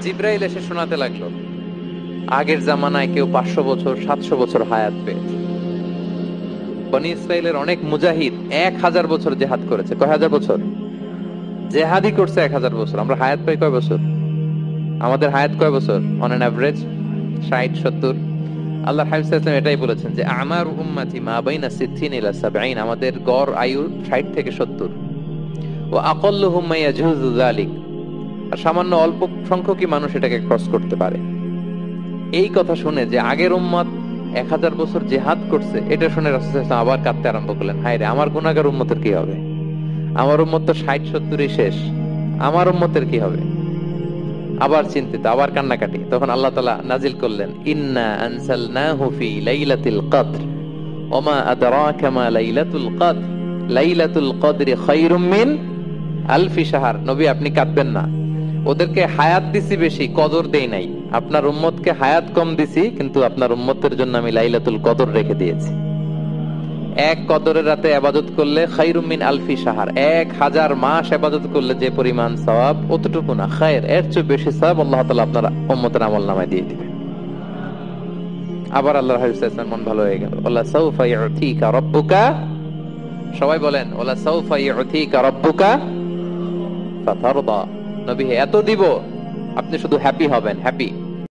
জিব্রাইল এসে শোনাতে লাগলো, আগের জামানায় কেউ 500 বছর 700 বছর হায়াত পেয়েছে। বনি ইসরাইলের অনেক মুজাহিদ 1000 বছর জেহাদ করেছে। কয় হাজার বছর জেহাদি করছে? 1000 বছর। আমরা হায়াত পাই কয় বছর? আমাদের হায়াত কয় বছর অন এন এভারেজ? 60-70। আল্লাহ হাবিব সাল্লাল্লাহু আলাইহি ওয়াসাল্লাম এটাই বলেছেন যে আমার উম্মতি মা বাইনা 60 ইলা 70, আমাদের গড় আয়ু 60 থেকে 70। ওয়া আকাল্লুহুম মা ইয়াজুযু যালিক, আর সামান্য অল্প সংখ্যকই মানুষ এটাকে ক্রস করতে পারে। এই কথা শুনে যে আগের উম্মত 1000 বছর জিহাদ করছে, এটা শুনে রাসূল সাল্লাল্লাহু আলাইহি ওয়াসাল্লাম আবার কাঁদতে আরম্ভ করলেন, হায় রে আমার গুনাহগার উম্মতের কি হবে? আমার উম্মত তো 60-70ই শেষ, আমার উম্মতের কি হবে? আবার চিন্তিত, আবার কান্নাকাটি। তখন আল্লাহ তাআলা নাজিল করলেন, ইন্না আনসালনাহু ফি লাইলাতিল কদর ওমা আদরাকা মা লাইলাতুল কদর লাইলাতুল কদরি খায়রুম মিন আলফি শাহর। নবী আপনি কাঁদবেন না, ওদেরকে হায়াত দিছি বেশি, কদর দেই নাই। আপনার উম্মতকে হায়াত কম দিছি, কিন্তু আপনার উম্মতের জন্য আমি লাইলাতুল কদর রেখে দিয়েছি। এক কদরের রাতে ইবাদত করলে খায়রুম মিন আলফি শাহর, 1000 মাস ইবাদত করলে যে পরিমাণ সওয়াব, অতটুকু না, খায়ের এর চেয়ে বেশি সওয়াব আল্লাহ তাআলা আপনার উম্মতের আমলনামায় দিয়ে দিবেন। আবার আল্লাহর হাবিব সাল্লাল্লাহু আলাইহি ওয়াসাল্লাম মন ভালো হয়ে গেল। ওয়ালা সাউফা ইউতিকা রাব্বুকা, সবাই বলেন ওয়ালা সাউফা ইউতিকা রাব্বুকা ফাতারদা। নবী এত দিব, আপনি শুধু হ্যাপি হবেন, হ্যাপি।